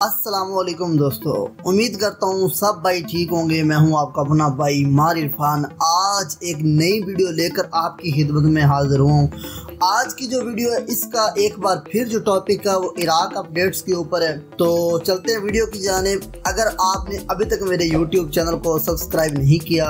अस्सलामुअलैकुम दोस्तों, उम्मीद करता हूँ सब भाई ठीक होंगे। मैं हूँ आपका अपना भाई मार इरफान। आज एक नई वीडियो लेकर आपकी खिदमत में हाजिर हूँ। आज की जो वीडियो है इसका एक बार फिर जो टॉपिक है वो इराक अपडेट्स के ऊपर है। तो चलते हैं वीडियो की जानिब। अगर आपने अभी तक मेरे यूट्यूब चैनल को सब्सक्राइब नहीं किया,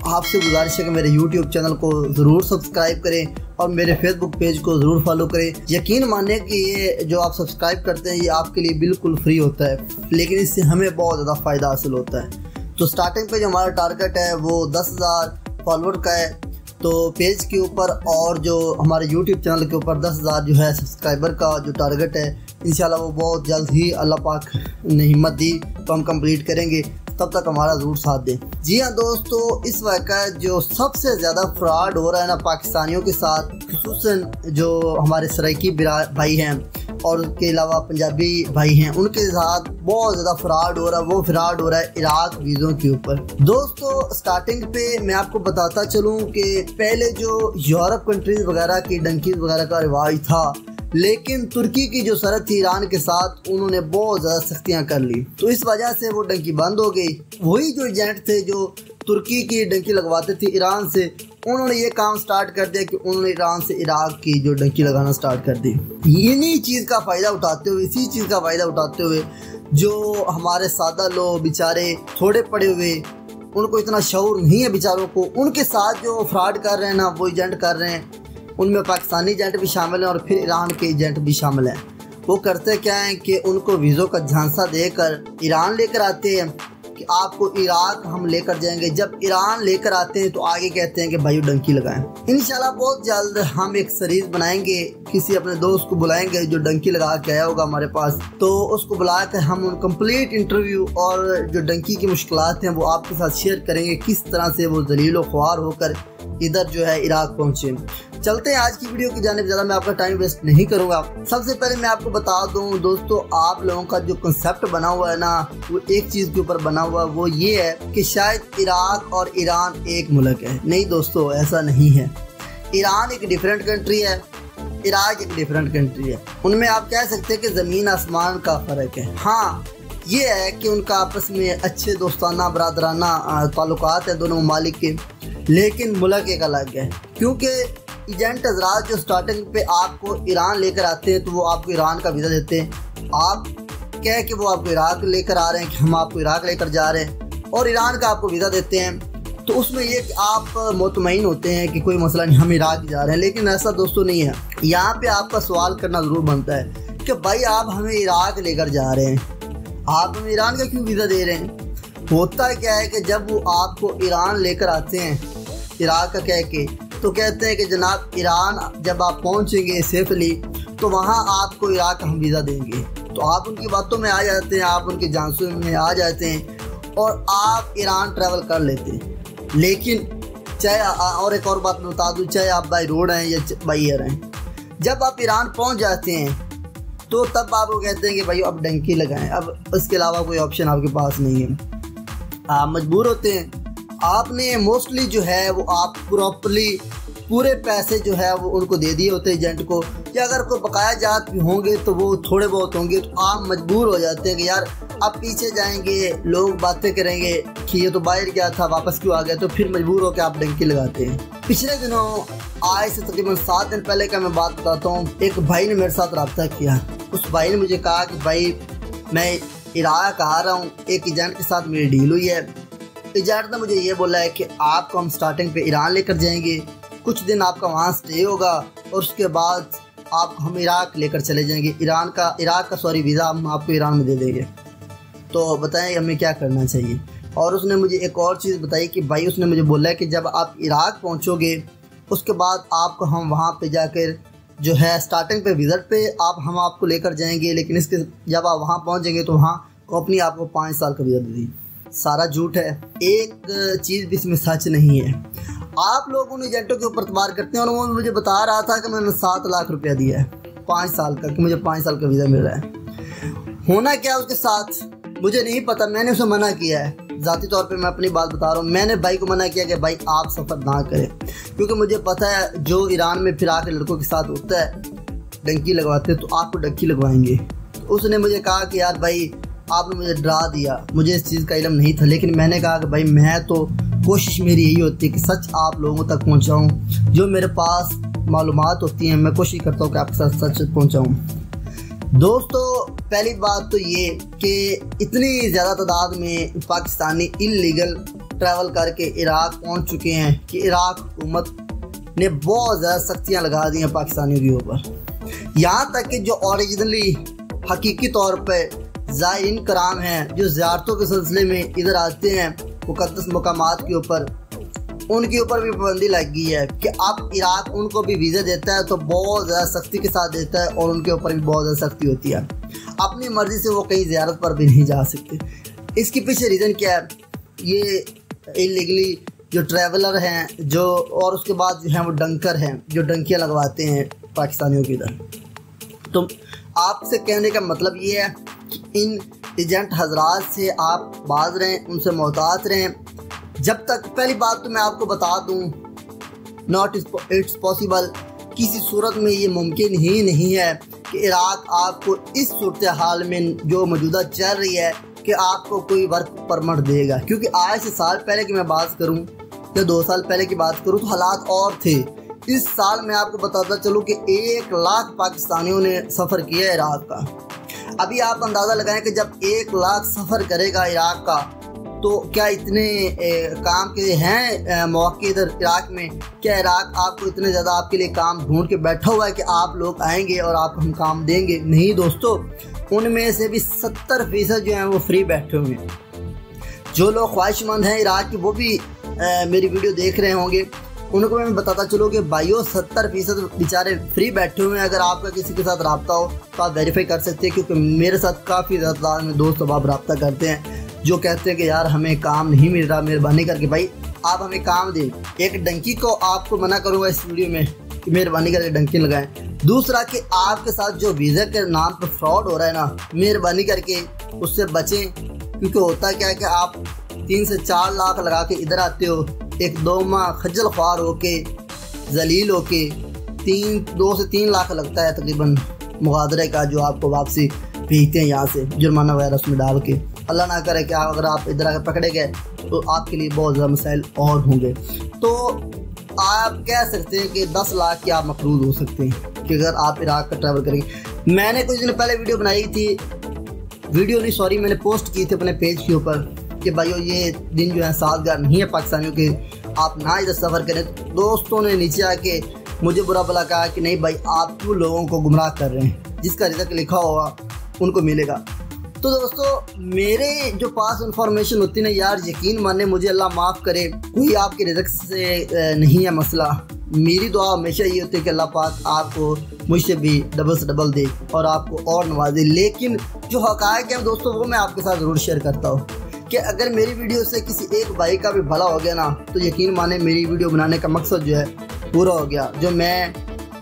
आपसे गुजारिश है कि मेरे YouTube चैनल को ज़रूर सब्सक्राइब करें और मेरे Facebook पेज को ज़रूर फॉलो करें। यकीन माने कि ये जो आप सब्सक्राइब करते हैं ये आपके लिए बिल्कुल फ्री होता है, लेकिन इससे हमें बहुत ज़्यादा फ़ायदा हासिल होता है। तो स्टार्टिंग पे जो हमारा टारगेट है वो 10,000 फॉलोअर का है। तो पेज के ऊपर और जो हमारे YouTube चैनल के ऊपर 10,000 जो है सब्सक्राइबर का जो टारगेट है, इंशाल्लाह वो बहुत जल्द ही अल्लाह पाक ने हिम्मत दी तो हम कंप्लीट करेंगे। तब तक हमारा ज़रूर साथ दें। जी हाँ दोस्तों, इस वक्त जो सबसे ज़्यादा फ्रॉड हो रहा है ना पाकिस्तानियों के साथ, खुसूसन जो हमारे सराइकी भाई हैं और उसके अलावा पंजाबी भाई हैं, उनके साथ बहुत ज़्यादा फ्रॉड हो रहा है। वो फ्रॉड हो रहा है इराक वीज़ों के ऊपर। दोस्तों स्टार्टिंग पे मैं आपको बताता चलूँ कि पहले जो यूरोप कंट्रीज़ वगैरह की डंकीज़ वगैरह का रिवाज था, लेकिन तुर्की की जो सरहद थी ईरान के साथ, उन्होंने बहुत ज़्यादा सख्तियाँ कर ली, तो इस वजह से वो डंकी बंद हो गई। वही जो एजेंट थे जो तुर्की की डंकी लगवाते थे ईरान से, उन्होंने ये काम स्टार्ट कर दिया कि उन्होंने ईरान से इराक की जो डंकी लगाना स्टार्ट कर दी। इन्हीं चीज़ का फ़ायदा उठाते हुए, इसी चीज़ का फ़ायदा उठाते हुए जो हमारे सादा लोग बेचारे थोड़े पड़े हुए, उनको इतना शऊर नहीं है बेचारों को, उनके साथ जो फ्रॉड कर रहे हैं ना वो एजेंट कर रहे हैं। उनमें पाकिस्तानी एजेंट भी शामिल हैं और फिर ईरान के एजेंट भी शामिल हैं। वो करते क्या हैं कि उनको वीज़ों का झांसा देकर ईरान लेकर आते हैं कि आपको इराक हम लेकर जाएंगे। जब ईरान लेकर आते हैं तो आगे कहते हैं कि भाई डंकी लगाएं। इंशाल्लाह बहुत जल्द हम एक सीरीज बनाएंगे, किसी अपने दोस्त को बुलाएंगे जो डंकी लगा के आया होगा हमारे पास, तो उसको बुला कर हम उन कंप्लीट इंटरव्यू और जो डंकी की मुश्किलात हैं वो आपके साथ शेयर करेंगे, किस तरह से वो जलील व ख्वार होकर इधर जो है इराक पहुंचे। चलते हैं आज की वीडियो की जानिब। ज़्यादा मैं आपका टाइम वेस्ट नहीं करूंगा। सबसे पहले मैं आपको बता दूं दोस्तों, आप लोगों का जो कंसेप्ट बना हुआ है ना, वो एक चीज़ के ऊपर बना हुआ है, वो ये है कि शायद इराक और ईरान एक मुल्क है। नहीं दोस्तों, ऐसा नहीं है। ईरान एक डिफरेंट कंट्री है, इराक एक डिफरेंट कंट्री है। उनमें आप कह सकते हैं कि ज़मीन आसमान का फ़र्क है। हाँ, ये है कि उनका आपस में अच्छे दोस्ताना बरादराना ताल्लुकात हैं दोनों ममालिक के, लेकिन मुल्क एक अलग है। क्योंकि एजेंट हजरात जो स्टार्टिंग पे आपको ईरान लेकर आते हैं तो वो आपको ईरान का वीज़ा देते हैं। आप कह कि वो आपको इराक लेकर आ रहे हैं कि हम आपको इराक लेकर जा रहे हैं, और ईरान का आपको वीज़ा देते हैं, तो उसमें ये कि आप मुतमईन होते हैं कि कोई मसला नहीं, हम इराक जा रहे हैं। लेकिन ऐसा दोस्तों नहीं है। यहाँ पे आपका सवाल करना ज़रूर बनता है कि भाई आप हमें इराक लेकर जा रहे हैं, आप हमें ईरान का क्यों वीज़ा दे रहे हैं। होता क्या है कि जब वो आपको ईरान लेकर आते हैं इराक का कह के, तो कहते हैं कि जनाब ईरान जब आप पहुंचेंगे सेफली तो वहां आपको इराक का हम वीज़ा देंगे। तो आप उनकी बातों में आ जाते हैं, आप उनके जानसों में आ जाते हैं और आप ईरान ट्रैवल कर लेते हैं। लेकिन चाहे, और एक और बात मैं बता दूँ, चाहे आप बाई रोड हैं या बाई एयर हैं, जब आप ईरान पहुँच जाते हैं तो तब आपको कहते हैं कि भाई अब डंकी लगाएं। अब इसके अलावा कोई ऑप्शन आपके पास नहीं है, आप मजबूर होते हैं। आपने मोस्टली जो है वो आप प्रॉपरली पूरे पैसे जो है वो उनको दे दिए होते हैं एजेंट को, या अगर कोई बकाया जात भी होंगे तो वो थोड़े बहुत होंगे, तो आप मजबूर हो जाते हैं कि यार अब पीछे जाएंगे, लोग बातें करेंगे कि ये तो बाहर गया था वापस क्यों आ गया, तो फिर मजबूर होकर आप डंकी लगाते हैं। पिछले दिनों आज से तकरीबन 7 दिन पहले का मैं बात बताता हूँ, एक भाई ने मेरे साथ रब्ता किया। उस भाई ने मुझे कहा कि भाई मैं इराक आ रहा हूँ, एक एजेंट के साथ मेरी डील हुई है। एजेंट ने मुझे ये बोला है कि आपको हम स्टार्टिंग पे ईरान लेकर जाएंगे, कुछ दिन आपका वहाँ स्टे होगा और उसके बाद आप हम इराक लेकर चले जाएंगे। इराक का वीज़ा हम आपको ईरान में दे देंगे। तो बताएं हमें क्या करना चाहिए। और उसने मुझे एक और चीज़ बताई कि भाई उसने मुझे बोला है कि जब आप इराक पहुँचोगे उसके बाद आपको हम वहाँ पे जाकर जो है स्टार्टिंग पे विज़िट पे हम आपको लेकर जाएंगे, लेकिन इसके जब आप वहाँ पहुँचेंगे तो वहाँ कंपनी आपको 5 साल का वीज़ा दे देगी। सारा झूठ है, एक चीज़ भी इसमें सच नहीं है। आप लोग उन एजेंटों के ऊपर इतबार करते हैं, और वो मुझे बता रहा था कि मैंने 7 लाख रुपया दिया है 5 साल का, कि मुझे 5 साल का वीज़ा मिल रहा है। होना क्या उसके साथ मुझे नहीं पता, मैंने उसे मना किया है। ज़ाती तौर पे मैं अपनी बात बता रहा हूँ, मैंने भाई को मना किया कि भाई आप सफ़र ना करें, क्योंकि मुझे पता है जो ईरान में फिर आके लड़कों के साथ होता है, डंकी लगवाते हैं, तो आपको डंकी लगवाएंगे। तो उसने मुझे कहा कि यार भाई आपने मुझे डरा दिया, मुझे इस चीज़ का इल्म नहीं था। लेकिन मैंने कहा कि भाई मैं तो कोशिश मेरी यही होती है कि सच आप लोगों तक पहुंचाऊं। जो मेरे पास मालूमात होती हैं मैं कोशिश करता हूं कि आपके साथ सच पहुंचाऊं। दोस्तों पहली बात तो ये कि इतनी ज़्यादा तादाद में पाकिस्तानी इल्लीगल ट्रैवल करके इराक़ पहुंच चुके हैं कि इराक़ हुकूमत ने बहुत ज़्यादा सख्तियाँ लगा दी हैं पाकिस्तानियों के ऊपर। यहाँ तक कि जो ओरिजिनली हकीकी तौर पर ज़ायरीन कराम हैं, जो ज़ियारतों के सिलसिले में इधर आते हैं मुक़द्दस मकामात के ऊपर, उनके ऊपर भी पाबंदी लग गई है कि अब इराक़ उनको भी वीज़ा देता है तो बहुत ज़्यादा सख्ती के साथ देता है और उनके ऊपर भी बहुत ज़्यादा सख्ती होती है। अपनी मर्ज़ी से वो कहीं ज़ियारत पर भी नहीं जा सकते। इसके पीछे रीज़न क्या है? ये इलीगली जो ट्रैवलर हैं जो, और उसके बाद जो हैं वो डंकर हैं जो डंकियाँ लगवाते हैं पाकिस्तानियों के इधर। तो आपसे कहने का मतलब ये है कि इन एजेंट हजरात से आप बाज रहें, उनसे मोहतात रहें। जब तक, पहली बात तो मैं आपको बता दूं, नॉट इट्स पॉसिबल, किसी सूरत में ये मुमकिन ही नहीं है कि इराक़ आपको इस सूरत हाल में जो मौजूदा चल रही है कि आपको कोई वर्क परमिट देगा। क्योंकि आज से साल पहले की मैं बात करूं या 2 साल पहले की बात करूं तो हालात और थे। इस साल मैं आपको बताता चलूं कि 1 लाख पाकिस्तानियों ने सफ़र किया है इराक़ का। अभी आप अंदाज़ा लगाएं कि जब 1 लाख सफ़र करेगा इराक़ का तो क्या इतने काम के हैं मौके इधर इराक़ में? क्या इराक़ आपको इतने ज़्यादा आपके लिए काम ढूंढ के बैठा हुआ है कि आप लोग आएंगे और आपको हम काम देंगे? नहीं दोस्तों, उनमें से भी 70% जो हैं वो फ्री बैठे हुए हैं। जो लोग ख्वाहिशमंद हैं इराक़ के वो भी मेरी वीडियो देख रहे होंगे, उनको मैं बताता चलूँ कि भाइयों 70% बेचारे फ्री बैठे हुए हैं। अगर आपका किसी के साथ रब्ता हो तो आप वेरीफाई कर सकते हैं, क्योंकि मेरे साथ काफ़ी ज़्यादा तादाद में दोस्त अब रब्ता करते हैं जो कहते हैं कि यार हमें काम नहीं मिल रहा, मेहरबानी करके भाई आप हमें काम दें। एक डंकी को आपको मना करूँगा इस वीडियो में कि मेहरबानी करके डंकी लगाएं। दूसरा कि आपके साथ जो वीज़ा के नाम पर फ्रॉड हो रहा है ना, मेहरबानी करके उससे बचें। क्योंकि होता क्या है कि आप 3 से 4 लाख लगा के इधर आते हो, 1-2 माह खज्जल ख्वार होके जलील होके 2 से 3 लाख लगता है तकरीबन मुगादरे का, जो आपको वापसी भेजते हैं यहाँ से जुर्माना वगैरह उसमें डाल के। अल्लाह ना करे कि अगर आप इधर आकर पकड़े गए तो आपके लिए बहुत ज़्यादा मसाइल और होंगे। तो आप कह सकते हैं कि 10 लाख की आप मकरूज हो सकते हैं कि अगर आप इराक़ का ट्रैवल करेंगे। मैंने कुछ दिन पहले वीडियो बनाई थी, मैंने पोस्ट की थी अपने पेज के ऊपर कि भाइयों ये दिन जो है साजगार नहीं है पाकिस्तानियों के, आप ना इधर सफ़र करें। दोस्तों ने नीचे आके मुझे बुरा भला कहा कि नहीं भाई आप क्यों लोगों को गुमराह कर रहे हैं, जिसका रिज़ल्ट लिखा होगा उनको मिलेगा। तो दोस्तों मेरे जो पास इंफॉर्मेशन होती है ना यार, यकीन माने मुझे अल्लाह माफ़ करे, कोई आपके रिज़्क से नहीं है मसला। मेरी दुआ हमेशा ये होती है कि अल्लाह पाक आपको मुझसे भी डबल से डबल दे और आपको और नवाजे। लेकिन जो हक़ाइक़ है दोस्तों वो मैं आपके साथ ज़रूर शेयर करता हूँ कि अगर मेरी वीडियो से किसी एक भाई का भी भला हो गया ना तो यकीन माने मेरी वीडियो बनाने का मकसद जो है पूरा हो गया। जो मैं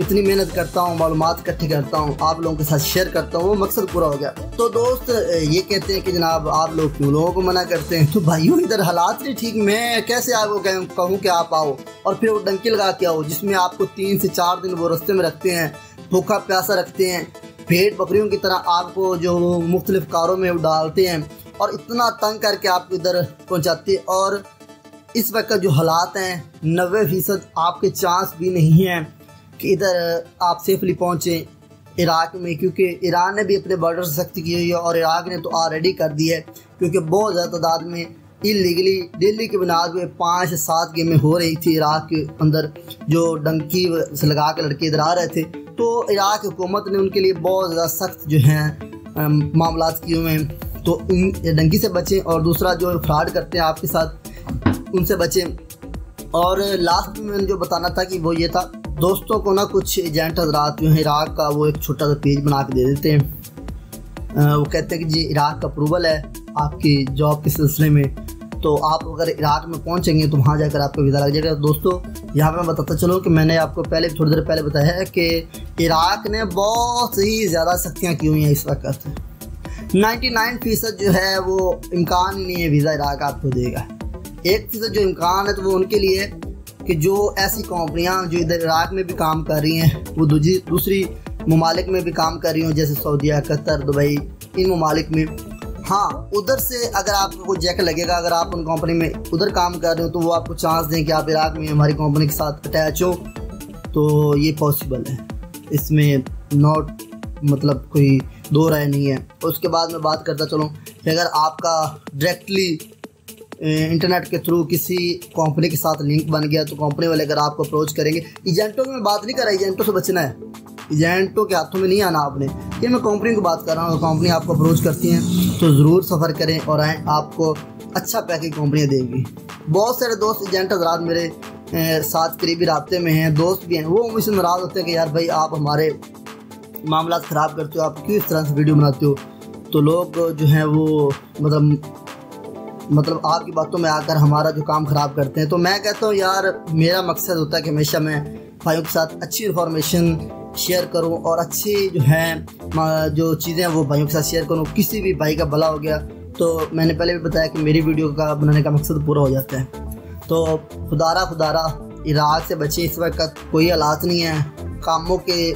इतनी मेहनत करता हूँ, मालूमात इकट्ठी करता हूँ, आप लोगों के साथ शेयर करता हूँ, वो मकसद पूरा हो गया। तो दोस्त ये कहते हैं कि जनाब आप लोग क्यों लोगों को मना करते हैं? तो भाइयों इधर हालात नहीं ठीक, मैं कैसे आपको कहूँ कि आप आओ और फिर वो डंकी लगा के आओ, जिसमें आपको 3 से 4 दिन वो रास्ते में रखते हैं, भूखा प्यासा रखते हैं, भेड़ बकरियों की तरह आपको जो मुख्तलिफ कारों में डालते हैं और इतना तंग करके आपको इधर पहुँचाते हैं। और इस वक्त जो हालात हैं 90% आपके चांस भी नहीं हैं कि इधर आप सेफली पहुँचें इराक़ में, क्योंकि ईरान ने भी अपने बॉर्डर से सख्ती की हुई है और इराक़ ने तो ऑलरेडी कर दी है। क्योंकि बहुत ज़्यादा तादाद में इलीगली दिल्ली के बुनियाद में 5 से 7 गेमें हो रही थी इराक़ के अंदर, जो डंकी से लगा के लड़के इधर आ रहे थे। तो इराक़ हुकूमत ने उनके लिए बहुत ज़्यादा सख्त जो हैं मामलात किए हुए हैं। तो इन डंकी से बचें और दूसरा जो फ्रॉड करते हैं आपके साथ उनसे बचें। और लास्ट में मैंने जो बताना था कि वो ये था, दोस्तों को ना कुछ एजेंट हजरात जो हैं इराक़ का वो एक छोटा सा पेज बना के दे देते हैं। वो कहते हैं कि जी इराक़ का अप्रूवल है आपकी जॉब के सिलसिले में, तो आप अगर इराक़ में पहुंचेंगे तो वहां जाकर आपका वीज़ा लग जाएगा। दोस्तों यहाँ पे मैं बताता चलूँ कि मैंने आपको पहले थोड़ी देर पहले बताया है कि इराक़ ने बहुत ही ज़्यादा सख्तियाँ की हुई हैं इस वक्त। 99% जो है वो इम्कान ही नहीं है वीज़ा इराक़ आपको देगा। 1% जो इम्कान है तो वो उनके लिए कि जो ऐसी कंपनियां जो इधर इराक़ में भी काम कर रही हैं वो दूसरी ममालिक में भी काम कर रही हूँ, जैसे सऊदीया, कतर, दुबई, इन ममालिक में। हाँ, उधर से अगर आपको कोई जैक लगेगा, अगर आप उन कंपनी में उधर काम कर रहे हो तो वो आपको चांस दें कि आप इराक में हमारी कंपनी के साथ अटैच हो, तो ये पॉसिबल है। इसमें नॉट मतलब कोई दो राय नहीं है। उसके बाद मैं बात करता चलूँ कि अगर आपका डायरेक्टली इंटरनेट के थ्रू किसी कंपनी के साथ लिंक बन गया तो कंपनी वाले अगर आपको अप्रोच करेंगे, एजेंटों की मैं बात नहीं कर रहा, एजेंटों से बचना है, एजेंटों के हाथों में नहीं आना आपने, ये मैं कंपनी की बात कर रहा हूँ। कंपनी आपको अप्रोच करती हैं तो ज़रूर सफ़र करें और आएँ, आपको अच्छा पैकेज कंपनियाँ देंगी। बहुत सारे दोस्त एजेंट हज़रात मेरे साथ करीबी राब्ते में हैं, दोस्त भी हैं, वो मुझसे नाराज़ होते हैं कि यार भाई आप हमारे मामला ख़राब करते हो, आप क्यों इस तरह से वीडियो बनाते हो। तो लोग जो हैं वो मतलब आपकी बातों में आकर हमारा जो काम ख़राब करते हैं। तो मैं कहता हूँ यार, मेरा मकसद होता है कि हमेशा मैं भाइयों के साथ अच्छी इन्फॉर्मेशन शेयर करूं और अच्छी जो है जो चीज़ें वो भाइयों के साथ शेयर करूं। किसी भी भाई का भला हो गया तो मैंने पहले भी बताया कि मेरी वीडियो का बनाने का मकसद पूरा हो जाता है। तो खुदारा इराक से बचे, इस वक्त कोई हालात नहीं है, कामों के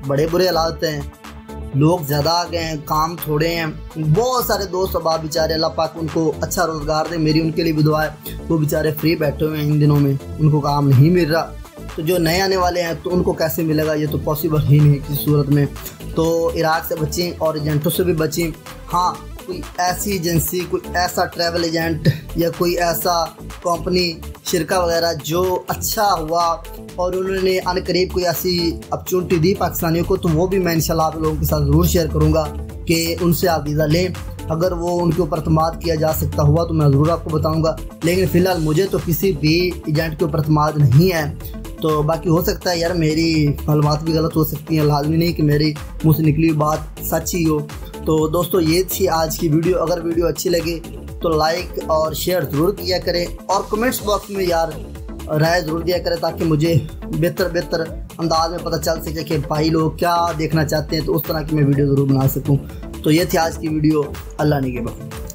बड़े बुरे हालात हैं, लोग ज़्यादा आ गए हैं, काम थोड़े हैं। बहुत सारे दोस्त अब बेचारे, अल्लाह पाक उनको अच्छा रोज़गार दे, मेरी उनके लिए भी दुआ है। वो बेचारे फ्री बैठे हुए हैं इन दिनों में, उनको काम नहीं मिल रहा। तो जो नए आने वाले हैं तो उनको कैसे मिलेगा, ये तो पॉसिबल ही नहीं किसी सूरत में। तो इराक से बचें और एजेंटों से भी बचें। हाँ, कोई ऐसी एजेंसी, कोई ऐसा ट्रैवल एजेंट या कोई ऐसा कंपनी शिरका वगैरह जो अच्छा हुआ और उन्होंने अनकरीब कोई ऐसी अपॉर्चुनिटी दी पाकिस्तानियों को, तो वो भी मैं इंशाल्लाह आप लोगों के साथ ज़रूर शेयर करूँगा कि उनसे आप वीज़ा लें। अगर वो उनके ऊपर अतमाद किया जा सकता हुआ तो मैं ज़रूर आपको बताऊँगा, लेकिन फ़िलहाल मुझे तो किसी भी एजेंट के ऊपर अतमाद नहीं है। तो बाकी हो सकता है यार मेरी मालूमात भी गलत हो सकती हैं, लाजमी नहीं कि मेरी मुँह से निकली बात सच ही हो। तो दोस्तों ये थी आज की वीडियो। अगर वीडियो अच्छी लगे तो लाइक और शेयर ज़रूर किया करें और कमेंट्स बॉक्स में यार राय ज़रूर दिया करें, ताकि मुझे बेहतर अंदाज में पता चल सके कि भाई लोग क्या देखना चाहते हैं, तो उस तरह की मैं वीडियो ज़रूर बना सकूं। तो ये थी आज की वीडियो। अल्लाह निगहबान।